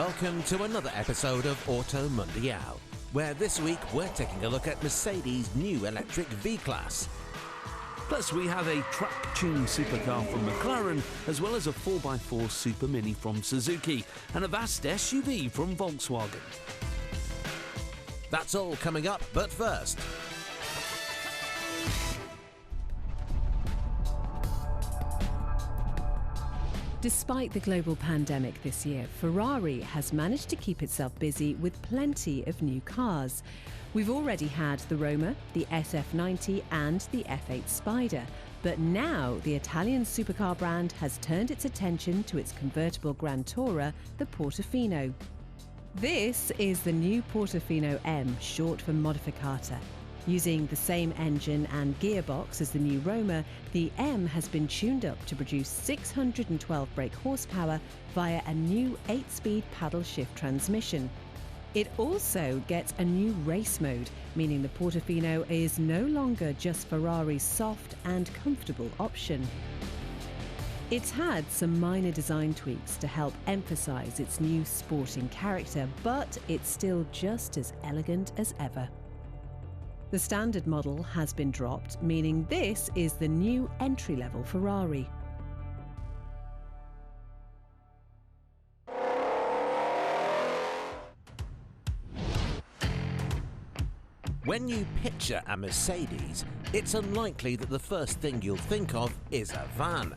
Welcome to another episode of AutoMundial, where this week we're taking a look at Mercedes' new electric V-Class. Plus we have a track-tuned supercar from McLaren, as well as a 4x4 supermini from Suzuki, and a vast SUV from Volkswagen. That's all coming up, but first... Despite the global pandemic this year, Ferrari has managed to keep itself busy with plenty of new cars. We've already had the Roma, the SF90 and the F8 Spider, but now the Italian supercar brand has turned its attention to its convertible Grand Tourer, the Portofino. This is the new Portofino M, short for Modificata. Using the same engine and gearbox as the new Roma, the M has been tuned up to produce 612 brake horsepower via a new 8-speed paddle shift transmission. It also gets a new race mode, meaning the Portofino is no longer just Ferrari's soft and comfortable option. It's had some minor design tweaks to help emphasise its new sporting character, but it's still just as elegant as ever. The standard model has been dropped, meaning this is the new entry-level Ferrari. When you picture a Mercedes, it's unlikely that the first thing you'll think of is a van.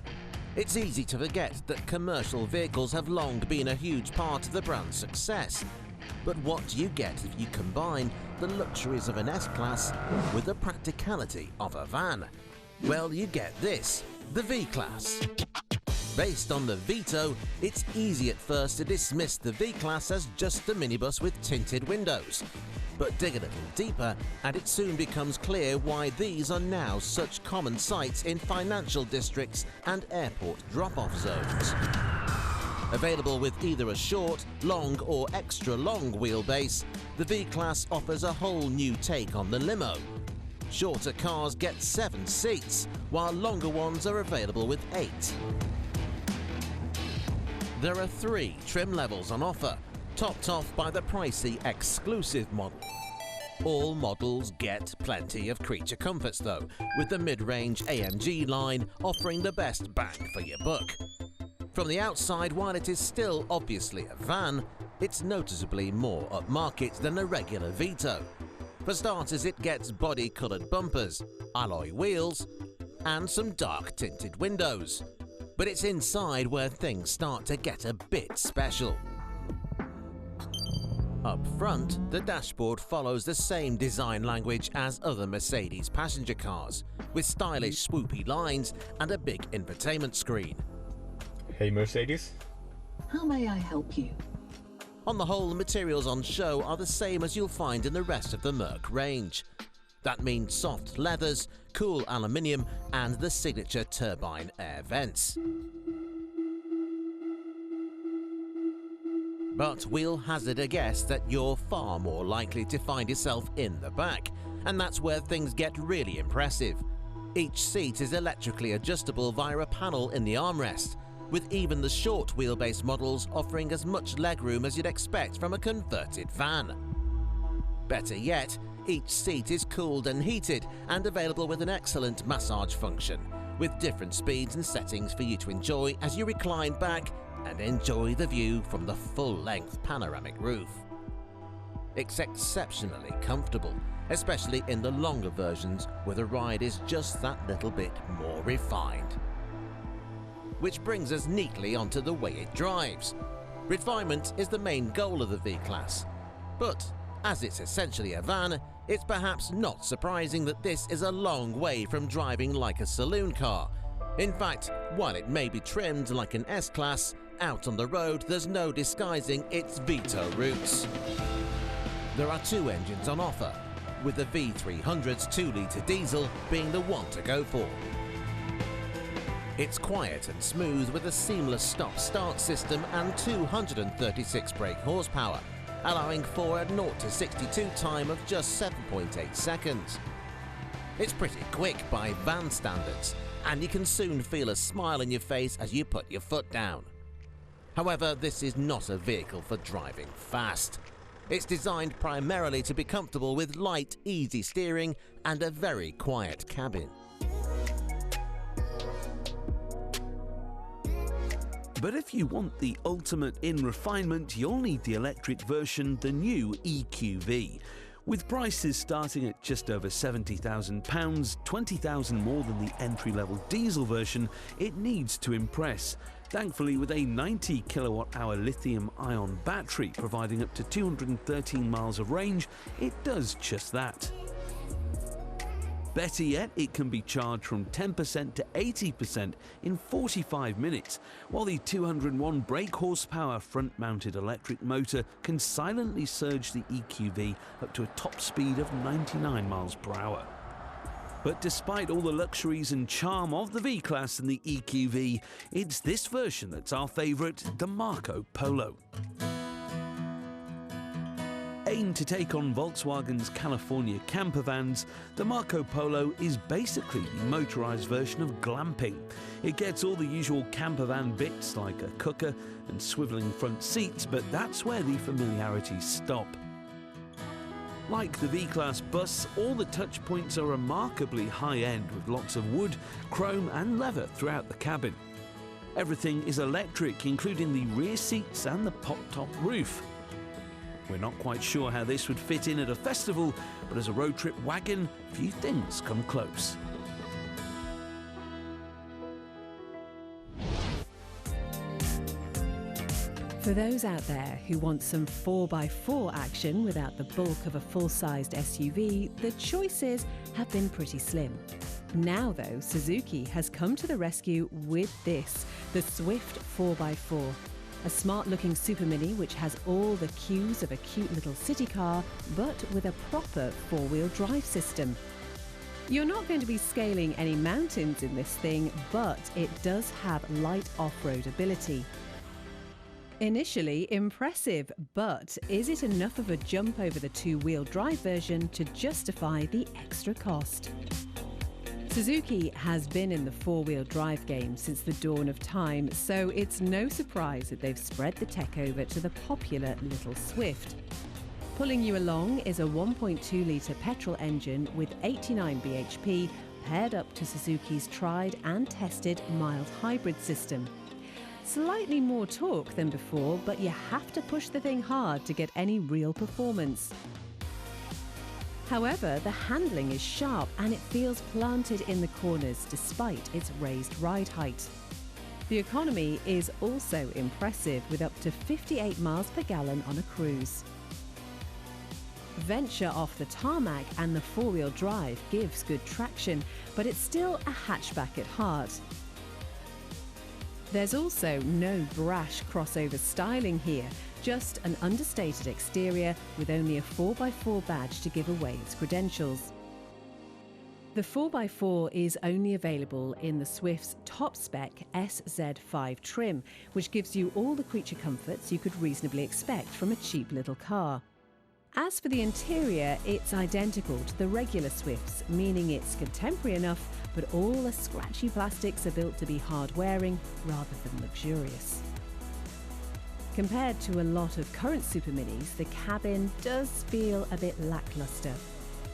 It's easy to forget that commercial vehicles have long been a huge part of the brand's success. But what do you get if you combine the luxuries of an S-Class with the practicality of a van? Well, you get this, the V-Class. Based on the Vito, it's easy at first to dismiss the V-Class as just a minibus with tinted windows. But dig a little deeper and it soon becomes clear why these are now such common sights in financial districts and airport drop-off zones. Available with either a short, long or extra long wheelbase, the V-Class offers a whole new take on the limo. Shorter cars get 7 seats, while longer ones are available with 8. There are 3 trim levels on offer, topped off by the pricey exclusive model. All models get plenty of creature comforts though, with the mid-range AMG line offering the best bang for your buck. From the outside, while it is still obviously a van, it's noticeably more upmarket than a regular Vito. For starters, it gets body-coloured bumpers, alloy wheels, and some dark tinted windows. But it's inside where things start to get a bit special. Up front, the dashboard follows the same design language as other Mercedes passenger cars, with stylish swoopy lines and a big infotainment screen. Hey Mercedes. How may I help you? On the whole, the materials on show are the same as you'll find in the rest of the Merc range. That means soft leathers, cool aluminium and the signature turbine air vents. But we'll hazard a guess that you're far more likely to find yourself in the back, and that's where things get really impressive. Each seat is electrically adjustable via a panel in the armrest, with even the short wheelbase models offering as much legroom as you'd expect from a converted van. Better yet, each seat is cooled and heated and available with an excellent massage function, with different speeds and settings for you to enjoy as you recline back and enjoy the view from the full-length panoramic roof. It's exceptionally comfortable, especially in the longer versions where the ride is just that little bit more refined. Which brings us neatly onto the way it drives. Refinement is the main goal of the V-Class, but as it's essentially a van, it's perhaps not surprising that this is a long way from driving like a saloon car. In fact, while it may be trimmed like an S-Class, out on the road there's no disguising its Vito roots. There are 2 engines on offer, with the V300's 2-litre diesel being the one to go for. It's quiet and smooth with a seamless stop-start system and 236 brake horsepower, allowing for a 0 to 62 time of just 7.8 seconds. It's pretty quick by van standards, and you can soon feel a smile on your face as you put your foot down. However, this is not a vehicle for driving fast. It's designed primarily to be comfortable with light, easy steering and a very quiet cabin. But if you want the ultimate in refinement, you'll need the electric version, the new EQV. With prices starting at just over £70,000, £20,000 more than the entry-level diesel version, it needs to impress. Thankfully, with a 90 kilowatt-hour lithium-ion battery providing up to 213 miles of range, it does just that. Better yet, it can be charged from 10% to 80% in 45 minutes, while the 201 brake horsepower front-mounted electric motor can silently surge the EQV up to a top speed of 99 miles per hour. But despite all the luxuries and charm of the V-Class and the EQV, it's this version that's our favourite, the Marco Polo. Aimed to take on Volkswagen's California camper vans, the Marco Polo is basically the motorised version of glamping. It gets all the usual camper van bits like a cooker and swivelling front seats, but that's where the familiarities stop. Like the V-Class bus, all the touch points are remarkably high-end with lots of wood, chrome and leather throughout the cabin. Everything is electric, including the rear seats and the pop-top roof. We're not quite sure how this would fit in at a festival, but as a road trip wagon, few things come close. For those out there who want some 4x4 action without the bulk of a full-sized SUV, the choices have been pretty slim. Now though, Suzuki has come to the rescue with this, the Swift 4x4. A smart-looking supermini which has all the cues of a cute little city car, but with a proper four-wheel drive system. You're not going to be scaling any mountains in this thing, but it does have light off-road ability. Initially impressive, but is it enough of a jump over the two-wheel drive version to justify the extra cost? Suzuki has been in the four-wheel drive game since the dawn of time, so it's no surprise that they've spread the tech over to the popular little Swift. Pulling you along is a 1.2-litre petrol engine with 89 bhp paired up to Suzuki's tried and tested mild hybrid system. Slightly more torque than before, but you have to push the thing hard to get any real performance. However, the handling is sharp and it feels planted in the corners despite its raised ride height. The economy is also impressive with up to 58 miles per gallon on a cruise. Venture off the tarmac and the four-wheel drive gives good traction, but it's still a hatchback at heart. There's also no brash crossover styling here, just an understated exterior with only a 4x4 badge to give away its credentials. The 4x4 is only available in the Swift's top-spec SZ5 trim, which gives you all the creature comforts you could reasonably expect from a cheap little car. As for the interior, it's identical to the regular Swifts, meaning it's contemporary enough, but all the scratchy plastics are built to be hard-wearing rather than luxurious. Compared to a lot of current superminis, the cabin does feel a bit lackluster.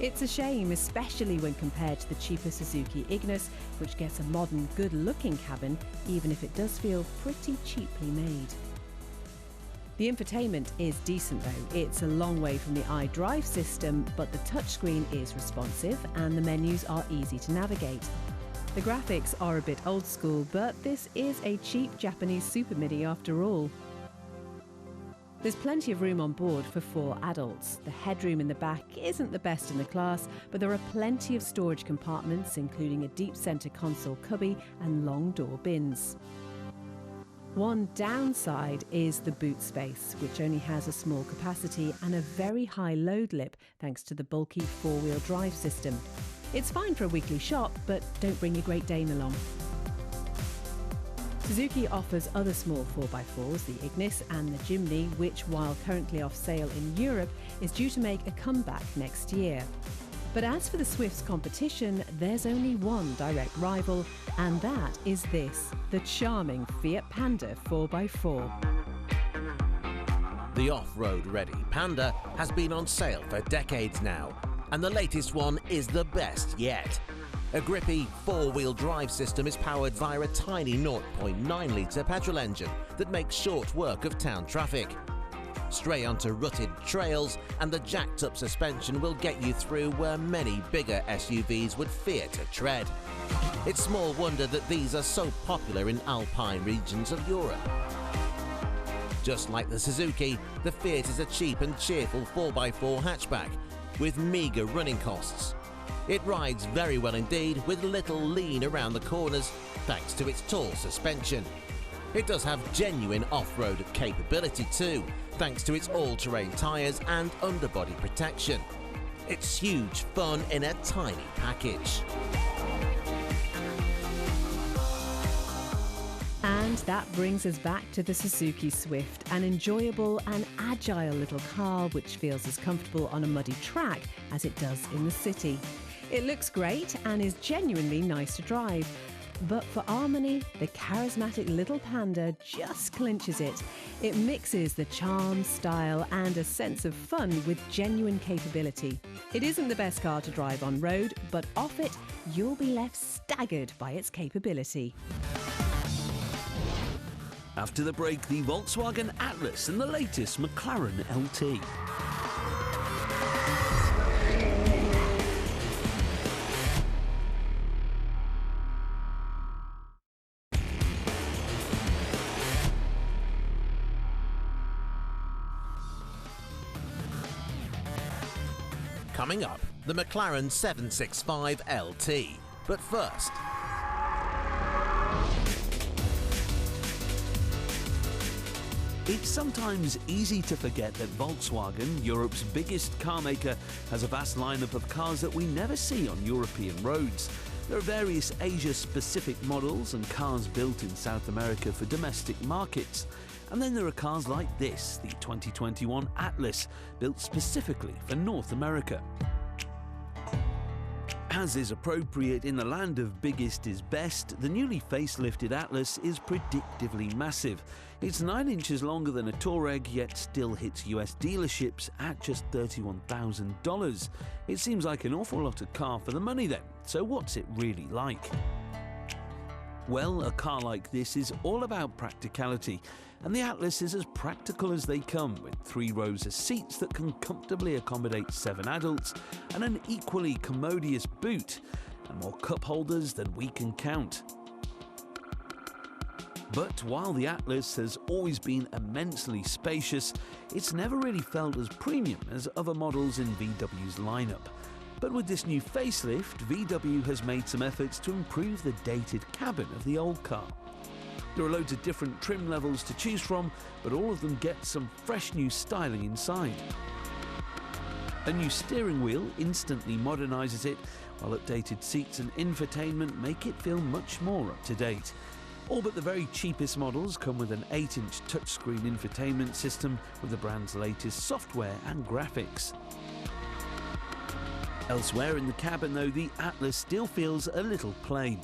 It's a shame, especially when compared to the cheaper Suzuki Ignis, which gets a modern, good-looking cabin, even if it does feel pretty cheaply made. The infotainment is decent though. It's a long way from the iDrive system, but the touchscreen is responsive and the menus are easy to navigate. The graphics are a bit old school, but this is a cheap Japanese supermini after all. There's plenty of room on board for 4 adults. The headroom in the back isn't the best in the class, but there are plenty of storage compartments, including a deep centre console cubby and long door bins. One downside is the boot space, which only has a small capacity and a very high load lip thanks to the bulky four-wheel drive system. It's fine for a weekly shop, but don't bring your Great Dane along. Suzuki offers other small 4x4s, the Ignis and the Jimny, which, while currently off sale in Europe, is due to make a comeback next year. But as for the Swift's competition, there's only one direct rival, and that is this, the charming Fiat Panda 4x4. The off-road ready Panda has been on sale for decades now, and the latest one is the best yet. A grippy four-wheel drive system is powered via a tiny 0.9-litre petrol engine that makes short work of town traffic. Stray onto rutted trails, and the jacked-up suspension will get you through where many bigger SUVs would fear to tread. It's small wonder that these are so popular in alpine regions of Europe. Just like the Suzuki, the Fiat is a cheap and cheerful 4x4 hatchback with meagre running costs. It rides very well indeed, with little lean around the corners thanks to its tall suspension. It does have genuine off-road capability too, thanks to its all-terrain tyres and underbody protection. It's huge fun in a tiny package. And that brings us back to the Suzuki Swift, an enjoyable and agile little car which feels as comfortable on a muddy track as it does in the city. It looks great and is genuinely nice to drive. But for our money, the charismatic little Panda just clinches it. It mixes the charm, style and a sense of fun with genuine capability. It isn't the best car to drive on road, but off it, you'll be left staggered by its capability. After the break, the Volkswagen Atlas and the latest McLaren LT. Coming up, the McLaren 765 LT. But first, it's sometimes easy to forget that Volkswagen, Europe's biggest car maker, has a vast lineup of cars that we never see on European roads. There are various Asia-specific models and cars built in South America for domestic markets. And then there are cars like this, the 2021 Atlas, built specifically for North America. As is appropriate in the land of biggest is best, the newly facelifted Atlas is predictively massive. It's 9 inches longer than a Touareg, yet still hits US dealerships at just $31,000. It seems like an awful lot of car for the money then, so what's it really like? Well, a car like this is all about practicality, and the Atlas is as practical as they come, with 3 rows of seats that can comfortably accommodate 7 adults, and an equally commodious boot, and more cup holders than we can count. But while the Atlas has always been immensely spacious, it's never really felt as premium as other models in VW's lineup. But with this new facelift, VW has made some efforts to improve the dated cabin of the old car. There are loads of different trim levels to choose from, but all of them get some fresh new styling inside. A new steering wheel instantly modernises it, while updated seats and infotainment make it feel much more up to date. All but the very cheapest models come with an 8-inch touchscreen infotainment system with the brand's latest software and graphics. Elsewhere in the cabin though, the Atlas still feels a little plain.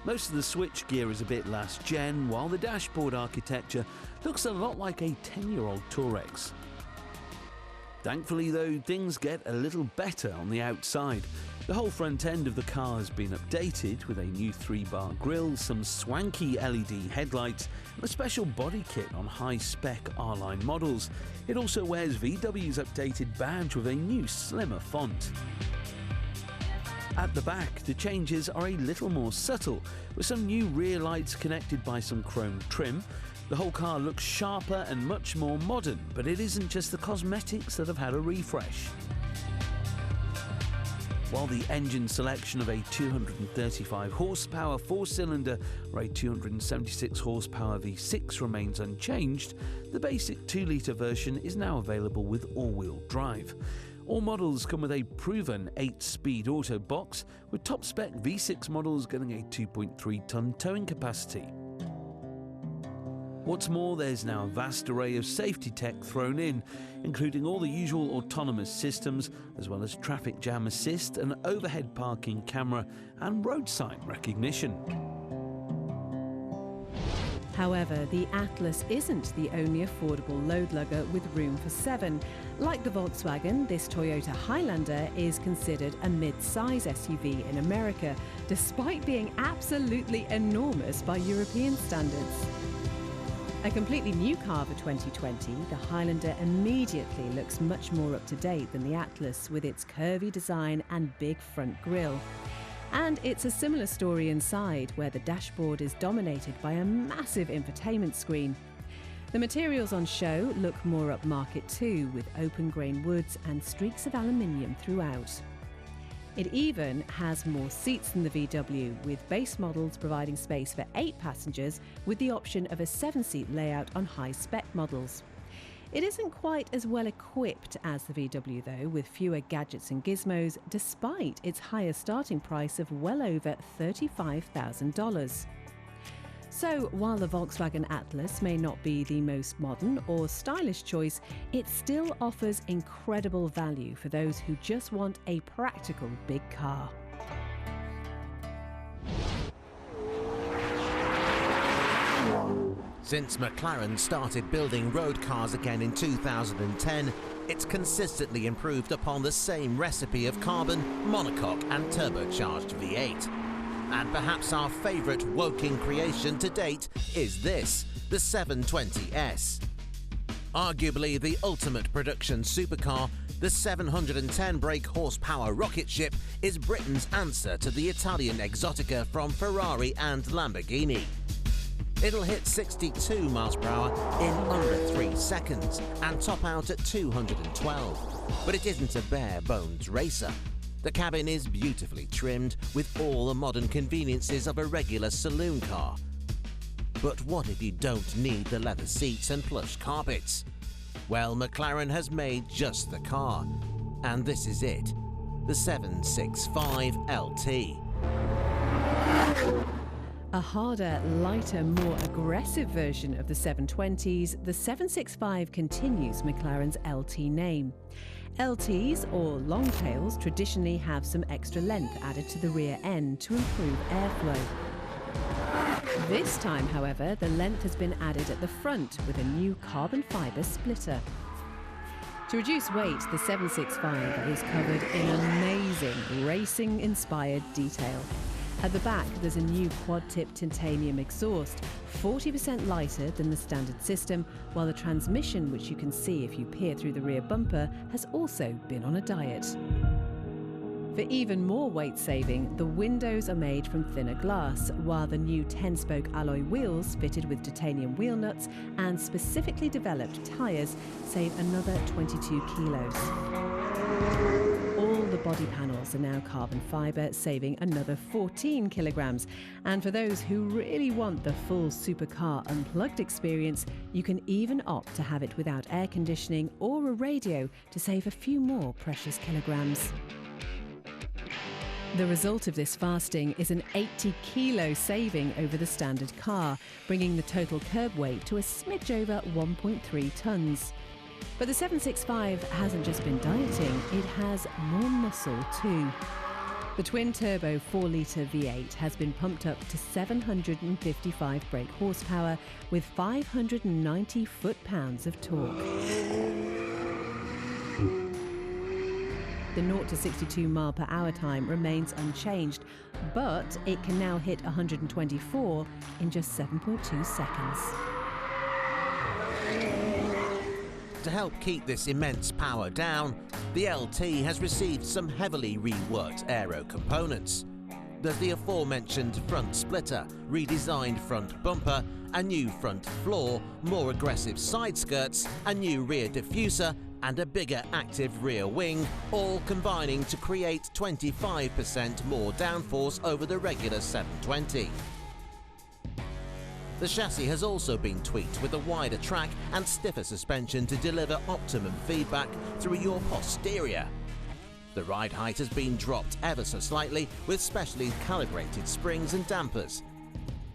Most of the switchgear is a bit last gen, while the dashboard architecture looks a lot like a 10-year-old Touareg's. Thankfully though, things get a little better on the outside. The whole front end of the car has been updated with a new 3-bar grille, some swanky LED headlights and a special body kit on high-spec R-Line models. It also wears VW's updated badge with a new slimmer font. At the back, the changes are a little more subtle, with some new rear lights connected by some chrome trim. The whole car looks sharper and much more modern, but it isn't just the cosmetics that have had a refresh. While the engine selection of a 235 horsepower 4-cylinder or a 276 horsepower V6 remains unchanged, the basic 2-litre version is now available with all-wheel drive. All models come with a proven 8-speed auto box, with top-spec V6 models getting a 2.3-tonne towing capacity. What's more, there's now a vast array of safety tech thrown in, including all the usual autonomous systems, as well as traffic jam assist, an overhead parking camera, and road sign recognition. However, the Atlas isn't the only affordable load lugger with room for 7. Like the Volkswagen, this Toyota Highlander is considered a mid-size SUV in America, despite being absolutely enormous by European standards. A completely new car for 2020, the Highlander immediately looks much more up-to-date than the Atlas, with its curvy design and big front grille. And it's a similar story inside, where the dashboard is dominated by a massive infotainment screen. The materials on show look more upmarket too, with open-grain woods and streaks of aluminium throughout. It even has more seats than the VW, with base models providing space for 8 passengers, with the option of a 7-seat layout on high-spec models. It isn't quite as well equipped as the VW though, with fewer gadgets and gizmos, despite its higher starting price of well over $35,000. So, while the Volkswagen Atlas may not be the most modern or stylish choice, it still offers incredible value for those who just want a practical big car. Since McLaren started building road cars again in 2010, it's consistently improved upon the same recipe of carbon, monocoque and turbocharged V8. And perhaps our favourite Woking creation to date is this, the 720S. Arguably the ultimate production supercar, the 710 brake horsepower rocket ship is Britain's answer to the Italian Exotica from Ferrari and Lamborghini. It'll hit 62 miles per hour in under 3 seconds and top out at 212. But it isn't a bare-bones racer. The cabin is beautifully trimmed with all the modern conveniences of a regular saloon car. But what if you don't need the leather seats and plush carpets? Well, McLaren has made just the car. And this is it, the 765 LT. A harder, lighter, more aggressive version of the 720s, the 765 continues McLaren's LT name. LTs, or long tails, traditionally have some extra length added to the rear end to improve airflow. This time, however, the length has been added at the front with a new carbon fibre splitter. To reduce weight, the 765 is covered in amazing racing-inspired detail. At the back, there's a new quad-tip titanium exhaust, 40% lighter than the standard system, while the transmission, which you can see if you peer through the rear bumper, has also been on a diet. For even more weight saving, the windows are made from thinner glass, while the new 10-spoke alloy wheels fitted with titanium wheel nuts and specifically developed tyres save another 22 kilos. All the body panels are now carbon fibre, saving another 14 kilograms. And for those who really want the full supercar unplugged experience, you can even opt to have it without air conditioning or a radio to save a few more precious kilograms. The result of this fasting is an 80-kilo saving over the standard car, bringing the total curb weight to a smidge over 1.3 tonnes. But the 765 hasn't just been dieting, it has more muscle too. The twin-turbo 4-litre V8 has been pumped up to 755 brake horsepower with 590 foot-pounds of torque. The 0 to 62 mile per hour time remains unchanged, but it can now hit 124 in just 7.2 seconds. To help keep this immense power down, the LT has received some heavily reworked aero components. There's the aforementioned front splitter, redesigned front bumper, a new front floor, more aggressive side skirts, a new rear diffuser, and a bigger active rear wing, all combining to create 25% more downforce over the regular 720. The chassis has also been tweaked with a wider track and stiffer suspension to deliver optimum feedback through your posterior. The ride height has been dropped ever so slightly with specially calibrated springs and dampers.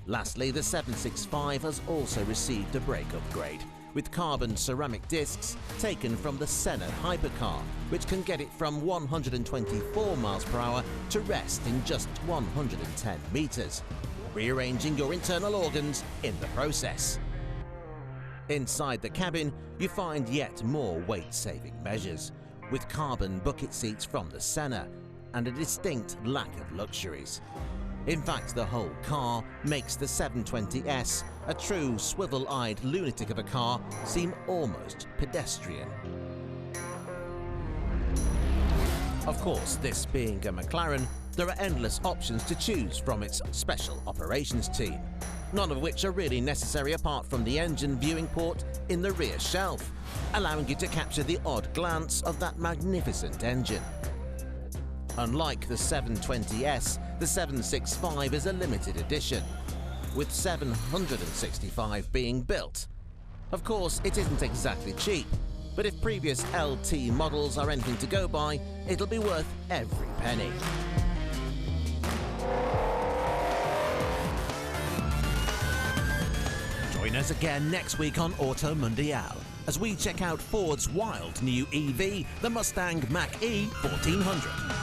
Lastly, the 765 has also received a brake upgrade, with carbon ceramic discs taken from the Senna hypercar, which can get it from 124 miles per hour to rest in just 110 metres. rearranging your internal organs in the process. Inside the cabin, you find yet more weight-saving measures, with carbon bucket seats from the Senna and a distinct lack of luxuries. In fact, the whole car makes the 720S, a true swivel-eyed lunatic of a car, seem almost pedestrian. Of course, this being a McLaren, there are endless options to choose from its special operations team, none of which are really necessary apart from the engine viewing port in the rear shelf, allowing you to capture the odd glance of that magnificent engine. Unlike the 720S, the 765 is a limited edition, with 765 being built. Of course, it isn't exactly cheap, but if previous LT models are anything to go by, it'll be worth every penny. Join us again next week on AutoMundial as we check out Ford's wild new EV, the Mustang Mach-E 1400.